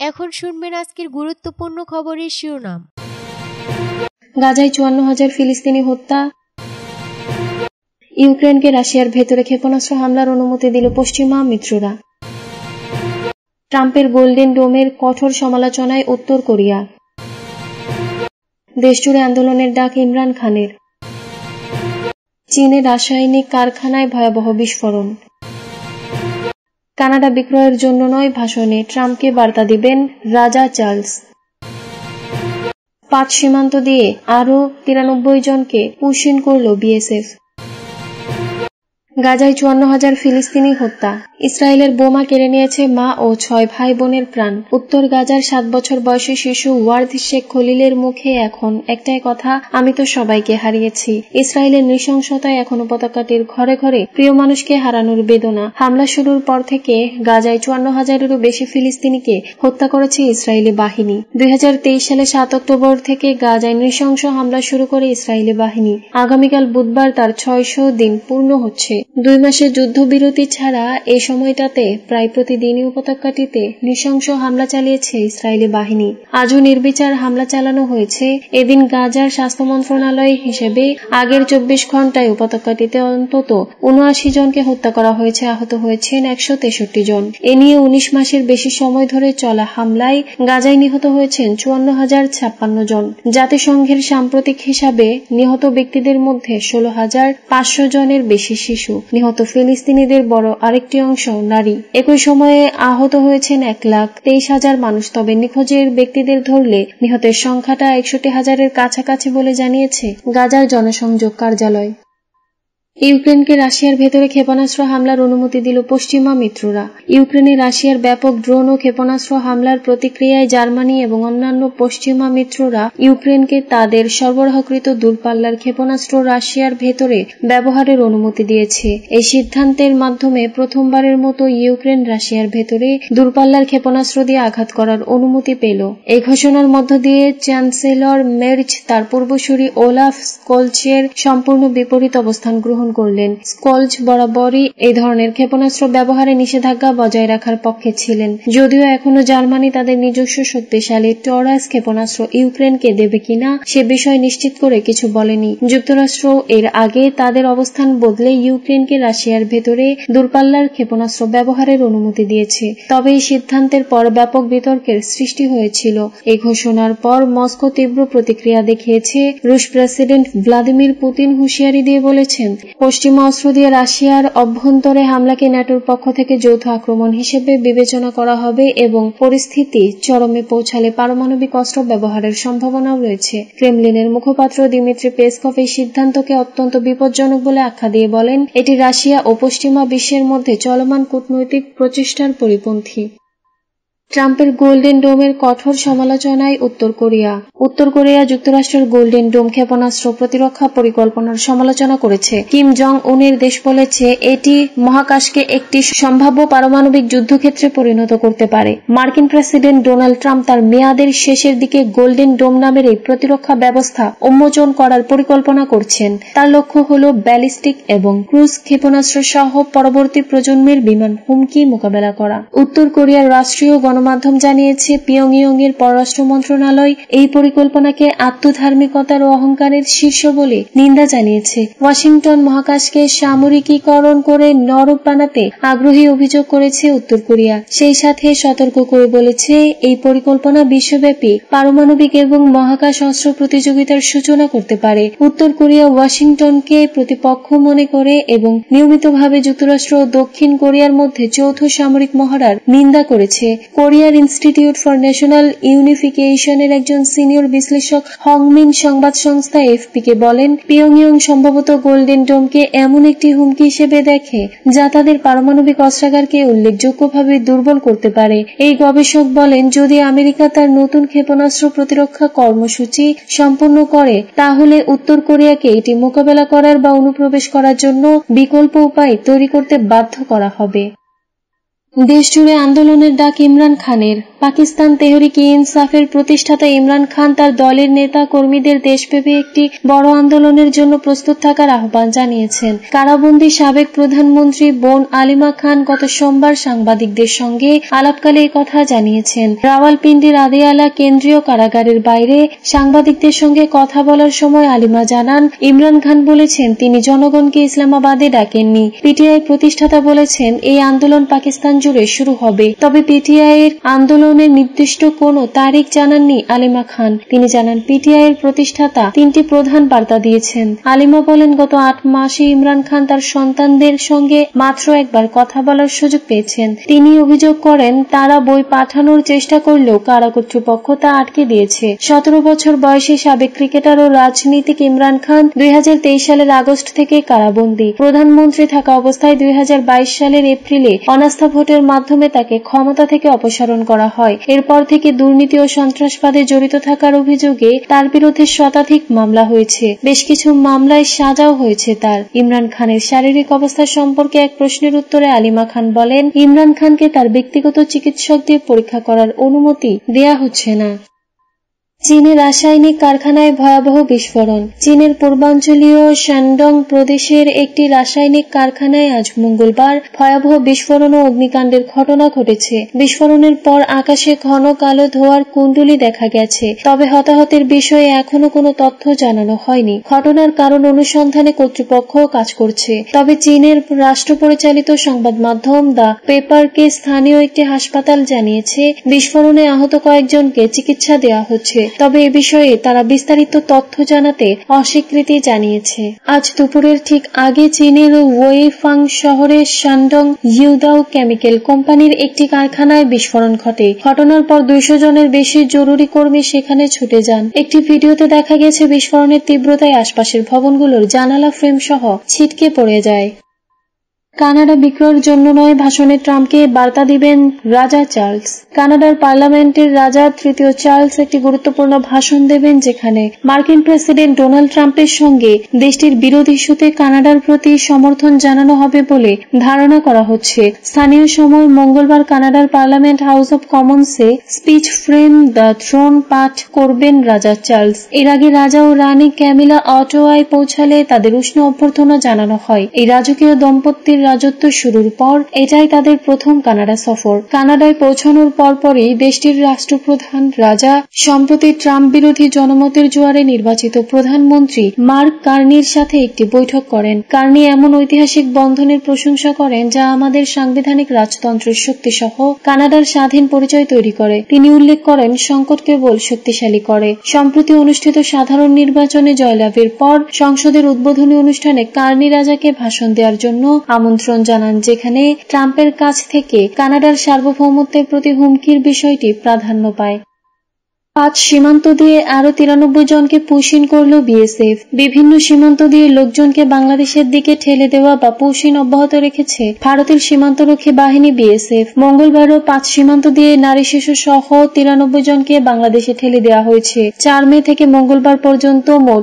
এখন শুনবেন আজকের গুরুত্বপূর্ণ খবরের শিরোনাম। গাজায় 54,000 ফিলিস্তিনি হত্যা। ইউক্রেনকে রাশিয়ার ভেতরে ক্ষেপণাস্ত্র হামলার অনুমতি দিল পশ্চিমা মিত্ররা। ট্রাম্পের গোল্ডেন ডোমের কঠোর সমালোচনায় উত্তর কোরিয়া। দেশজুড়ে আন্দোলনের ডাক ইমরান খানের। চীনে রাসায়নিক কারখানায় ভয়াবহ বিস্ফোরণ। কানাডা বিক্রয়ের জন্য নয় ভাষণে ট্রাম্পকে বার্তা দিবেন রাজা চার্লস। 5 সীমান্ত দিয়ে আরও 93 জনকে পুশিন করল বিএসএফ। গাজায় 54,000 ফিলিস্তিনি হত্যা। ইসরায়েলের বোমা কেড়ে নিয়েছে মা ও 6 ভাই বোনের প্রাণ। উত্তর গাজার 7 বছর বয়সী শিশু ওয়ার্দ শেখ খলিলের মুখে এখন একটাই কথা, আমি তো সবাইকে হারিয়েছি। ইসরায়েলের নৃশংসতায় এখন উপত্যকাটির ঘরে ঘরে প্রিয় মানুষকে হারানোর বেদনা। হামলা শুরুর পর থেকে গাজায় 54,000-এরও বেশি ফিলিস্তিনিকে হত্যা করেছে ইসরায়েলি বাহিনী। 2023 সালে 7 অক্টোবর থেকে গাজায় নৃশংস হামলা শুরু করে ইসরায়েলি বাহিনী। আগামীকাল বুধবার তার 600 দিন পূর্ণ হচ্ছে। 2 মাসের যুদ্ধবিরতি ছাড়া এই সময়টাতে প্রায় প্রতিদিনই উপত্যকাটিতে নৃশংস হামলা চালিয়েছে ইসরায়েলি বাহিনী। আজও নির্বিচার হামলা চালানো হয়েছে। এদিন গাজার স্বাস্থ্য মন্ত্রণালয় হিসেবে আগের 24 ঘন্টায় উপত্যকাটিতে অন্তত 79 জনকে হত্যা করা হয়েছে। আহত হয়েছেন 163 জন। এ নিয়ে 19 মাসের বেশি সময় ধরে চলা হামলায় গাজায় নিহত হয়েছেন 54,056 জন। জাতিসংঘের সাম্প্রতিক হিসাবে নিহত ব্যক্তিদের মধ্যে 16,500 জনের বেশি শিশু। নিহত ফিলিস্তিনিদের বড় আরেকটি অংশ নারী। একই সময়ে আহত হয়েছেন 1,23,000 মানুষ। তবে নিখোঁজের ব্যক্তিদের ধরলে নিহতের সংখ্যাটা 61,000-এর কাছাকাছি বলে জানিয়েছে গাজার জনসংযোগ কার্যালয়। ইউক্রেনকে রাশিয়ার ভেতরে ক্ষেপণাস্ত্র হামলার অনুমতি দিল পশ্চিমা মিত্ররা। ইউক্রেনে রাশিয়ার ব্যাপক ড্রোন ও ক্ষেপণাস্ত্র হামলার প্রতিক্রিয়ায় জার্মানি এবং অন্যান্য পশ্চিমা মিত্ররা ইউক্রেনকে তাদের সরবরাহকৃত দূরপাল্লার ক্ষেপণাস্ত্র রাশিয়ার ভেতরে ব্যবহারের অনুমতি দিয়েছে। এই সিদ্ধান্তের মাধ্যমে প্রথমবারের মতো ইউক্রেন রাশিয়ার ভেতরে দূরপাল্লার ক্ষেপণাস্ত্র দিয়ে আঘাত করার অনুমতি পেল। এই ঘোষণার মধ্য দিয়ে চ্যান্সেলর মের্জ তার পূর্বসূরি ওলাফ স্কোলচের সম্পূর্ণ বিপরীত অবস্থান গ্রহণ করলেন। স্কোলচ বরাবরই এই ধরনের ক্ষেপণাস্ত্র ব্যবহারে নিষেধাজ্ঞা বজায় রাখার পক্ষে ছিলেন। যদিও এখনো জার্মানি তাদের নিজস্ব শক্তিশালী টরাস ক্ষেপণাস্ত্র ইউক্রেনকে দেবে কিনা সে বিষয় নিশ্চিত করে কিছু বলেনি। যুক্তরাষ্ট্র এর আগে তাদের অবস্থান বদলে ইউক্রেনকে রাশিয়ার ভেতরে দূরপাল্লার ক্ষেপণাস্ত্র ব্যবহারের অনুমতি দিয়েছে। তবে এই সিদ্ধান্তের পর ব্যাপক বিতর্কের সৃষ্টি হয়েছিল। এই ঘোষণার পর মস্কো তীব্র প্রতিক্রিয়া দেখিয়েছে। রুশ প্রেসিডেন্ট ভ্লাদিমির পুতিন হুঁশিয়ারি দিয়ে বলেছেন, পশ্চিমা অস্ত্র দিয়ে রাশিয়ার অভ্যন্তরে হামলাকে ন্যাটোর পক্ষ থেকে যৌথ আক্রমণ হিসেবে বিবেচনা করা হবে এবং পরিস্থিতি চরমে পৌঁছালে পারমাণবিক অস্ত্র ব্যবহারের সম্ভাবনাও রয়েছে। ক্রেমলিনের মুখপাত্র দিমিত্রি পেসকভ এই সিদ্ধান্তকে অত্যন্ত বিপজ্জনক বলে আখ্যা দিয়ে বলেন, এটি রাশিয়া ও পশ্চিমা বিশ্বের মধ্যে চলমান কূটনৈতিক প্রচেষ্টার পরিপন্থী। ট্রাম্পের গোল্ডেন ডোমের কঠোর সমালোচনায় উত্তর কোরিয়া। উত্তর কোরিয়া যুক্তরাষ্ট্রের গোল্ডেন ডোম ক্ষেপণাস্ত্র প্রতিরক্ষা পরিকল্পনার সমালোচনা করেছে। কিম জং উনের দেশ বলেছে এটি মহাকাশকে একটি সম্ভাব্য পারমাণবিক যুদ্ধক্ষেত্রে পরিণত করতে পারে। মার্কিন প্রেসিডেন্ট ডোনাল্ড ট্রাম্প তার মেয়াদের শেষের দিকে গোল্ডেন ডোম নামের এই প্রতিরক্ষা ব্যবস্থা উন্মোচন করার পরিকল্পনা করছেন। তার লক্ষ্য হল ব্যালিস্টিক এবং ক্রুজ ক্ষেপণাস্ত্র সহ পরবর্তী প্রজন্মের বিমান হুমকি মোকাবেলা করা। উত্তর কোরিয়ার রাষ্ট্রীয় গণমাধ্যম জানিয়েছে, পিয়ংইয়ং এর পররাষ্ট্র মন্ত্রণালয় এই পরিকল্পনাকে আত্মধার্মিকতার ও অহংকারের শীর্ষ বলে নিন্দা জানিয়েছে। ওয়াশিংটন মহাকাশকে সামরিকীকরণ করে নরক বানাতে আগ্রহী অভিযোগ করেছে উত্তর কোরিয়া। সেই সাথে সতর্ক করে বলেছে, এই পরিকল্পনা বিশ্বব্যাপী পারমাণবিক এবং মহাকাশ অস্ত্র প্রতিযোগিতার সূচনা করতে পারে। উত্তর কোরিয়া ওয়াশিংটনকে প্রতিপক্ষ মনে করে এবং নিয়মিতভাবে যুক্তরাষ্ট্র ও দক্ষিণ কোরিয়ার মধ্যে যৌথ সামরিক মহড়ার নিন্দা করেছে। কোরিয়ার ইনস্টিটিউট ফর ন্যাশনাল ইউনিফিকেশনের একজন সিনিয়র বিশ্লেষক হংমিন সংবাদ সংস্থা এফপিকে বলেন, পিয়ংইয়ং সম্ভবত গোল্ডেন ডোমকে এমন একটি হুমকি হিসেবে দেখে যা তাদের পারমাণবিক অস্ত্রাগারকে উল্লেখযোগ্যভাবে দুর্বল করতে পারে। এই গবেষক বলেন, যদি আমেরিকা তার নতুন ক্ষেপণাস্ত্র প্রতিরক্ষা কর্মসূচি সম্পন্ন করে তাহলে উত্তর কোরিয়াকে এটি মোকাবেলা করার বা অনুপ্রবেশ করার জন্য বিকল্প উপায় তৈরি করতে বাধ্য করা হবে। দেশজুড়ে আন্দোলনের ডাক ইমরান খানের। পাকিস্তান তেহরিক-ই-ইনসাফের প্রতিষ্ঠাতা ইমরান খান তার দলের নেতা কর্মীদের দেশব্যাপী একটি বড় আন্দোলনের জন্য প্রস্তুত থাকার আহ্বান জানিয়েছেন। কারাবন্দী সাবেক প্রধানমন্ত্রী বোন আলিমা খান গত সোমবার সাংবাদিকদের সঙ্গে আলাপকালে একথা জানিয়েছেন। রাওয়ালপিন্ডির আদিয়ালা কেন্দ্রীয় কারাগারের বাইরে সাংবাদিকদের সঙ্গে কথা বলার সময় আলিমা জানান, ইমরান খান বলেছেন তিনি জনগণকে ইসলামাবাদে ডাকেননি। পিটিআই প্রতিষ্ঠাতা বলেছেন এই আন্দোলন পাকিস্তান জুড়ে শুরু হবে, তবে পিটিআই এর আন্দোলনের নির্দিষ্ট কোনো তারিখ জানাননি আলিমা খান। তিনি জানান, পিটিআই এর প্রতিষ্ঠাতা 3টি প্রধান বার্তা দিয়েছেন। আলিমা বলেন, গত 8 মাসে ইমরান খান তার সন্তানদের সঙ্গে মাত্র একবার কথা বলার সুযোগ পেয়েছেন। তিনি অভিযোগ করেন তারা বই পাঠানোর চেষ্টা করলেও কারা কর্তৃপক্ষ তা আটকে দিয়েছে। 17 বছর বয়সী সাবেক ক্রিকেটার ও রাজনীতিক ইমরান খান 2023 সালের আগস্ট থেকে কারাবন্দী। প্রধানমন্ত্রী থাকা অবস্থায় 2022 সালের এপ্রিলে অনাস্থা ভোটের মাধ্যমে তাকে ক্ষমতা থেকে অপসারণ করা হয়। এরপর থেকে দুর্নীতি ও সন্ত্রাসবাদে জড়িত থাকার অভিযোগে তার বিরুদ্ধে শতাধিক মামলা হয়েছে। বেশ কিছু মামলায় সাজাও হয়েছে তার। ইমরান খানের শারীরিক অবস্থা সম্পর্কে এক প্রশ্নের উত্তরে আলিমা খান বলেন, ইমরান খানকে তার ব্যক্তিগত চিকিৎসক দিয়ে পরীক্ষা করার অনুমতি দেয়া হচ্ছে না। চীনের রাসায়নিক কারখানায় ভয়াবহ বিস্ফোরণ। চীনের পূর্বাঞ্চলীয় শানডং প্রদেশের একটি রাসায়নিক কারখানায় আজ মঙ্গলবার ভয়াবহ বিস্ফোরণ ও অগ্নিকাণ্ডের ঘটনা ঘটেছে। বিস্ফোরণের পর আকাশে ঘন কালো ধোঁয়ার কুণ্ডলী দেখা গেছে, তবে হতাহতের বিষয়ে এখনো কোনো তথ্য জানানো হয়নি। ঘটনার কারণ অনুসন্ধানে কর্তৃপক্ষ কাজ করছে। তবে চীনের রাষ্ট্র পরিচালিত সংবাদ মাধ্যম দ্য পেপারকে স্থানীয় একটি হাসপাতাল জানিয়েছে বিস্ফোরণে আহত কয়েকজনকে চিকিৎসা দেওয়া হচ্ছে, তবে এ বিষয়ে তারা বিস্তারিত তথ্য জানাতে অস্বীকৃতি জানিয়েছে। আজ দুপুরের ঠিক আগে চীনের ওয়েইফাং শহরের শানডং ইউদাও কেমিক্যাল কোম্পানির একটি কারখানায় বিস্ফোরণ ঘটে। ঘটনার পর 200 জনের বেশি জরুরি কর্মী সেখানে ছুটে যান। একটি ভিডিওতে দেখা গেছে বিস্ফোরণের তীব্রতায় আশপাশের ভবনগুলোর জানালা ফ্রেম সহ ছিটকে পড়ে যায়। কানাডা বিক্রয়ের জন্য নয় ভাষণে ট্রাম্পকে বার্তা দিবেন রাজা চার্লস। কানাডার পার্লামেন্টের রাজা 3য় চার্লস একটি গুরুত্বপূর্ণ ভাষণ দেবেন, যেখানে মার্কিন প্রেসিডেন্ট ডোনাল্ড ট্রাম্পের সঙ্গে দেশটির বিরোধী ইস্যুতে কানাডার প্রতি সমর্থন জানানো হবে বলে ধারণা করা হচ্ছে। স্থানীয় সময় মঙ্গলবার কানাডার পার্লামেন্ট হাউস অব কমন্সে স্পিচ ফ্রেম দ্য থ্রোন পাঠ করবেন রাজা চার্লস। এর আগে রাজা ও রানী ক্যামিলা অটোয়ায় পৌঁছালে তাদের উষ্ণ অভ্যর্থনা জানানো হয়। এই রাজকীয় দম্পতির রাজত্ব শুরুর পর এটাই তাদের প্রথম কানাডা সফর। কানাডায় পৌঁছানোর পরপরই দেশটির রাষ্ট্রপ্রধান রাজা সম্প্রতি ট্রাম্প বিরোধী জনমতের জোয়ারে নির্বাচিত প্রধানমন্ত্রী মার্ক কার্নির সাথে একটি বৈঠক করেন। কার্নি এমন ঐতিহাসিক বন্ধনের প্রশংসা করেন যা আমাদের সাংবিধানিক রাজতন্ত্রের শক্তিসহ কানাডার স্বাধীন পরিচয় তৈরি করে। তিনি উল্লেখ করেন, সংকট কেবল শক্তিশালী করে। সম্প্রতি অনুষ্ঠিত সাধারণ নির্বাচনে জয়লাভের পর সংসদের উদ্বোধনী অনুষ্ঠানে কার্নি রাজাকে ভাষণ দেওয়ার জন্য আমন্ত্রণ জানান, যেখানে ট্রাম্পের কাছ থেকে কানাডার সার্বভৌমত্বের প্রতি হুমকির বিষয়টি প্রাধান্য পায়। 5 সীমান্ত দিয়ে আরো 93 জনকে পুশিন করল বিএসএফ। বিভিন্ন সীমান্ত দিয়ে লোকজনকে বাংলাদেশের দিকে ঠেলে দেওয়া বা পুশিন অব্যাহত রেখেছে ভারতের সীমান্তরক্ষী বাহিনী বিএসএফ। মঙ্গলবারও 5 সীমান্ত দিয়ে নারী শিশু সহ 93 জনকে বাংলাদেশে ঠেলে দেওয়া হয়েছে। 4 মে থেকে মঙ্গলবার পর্যন্ত মোট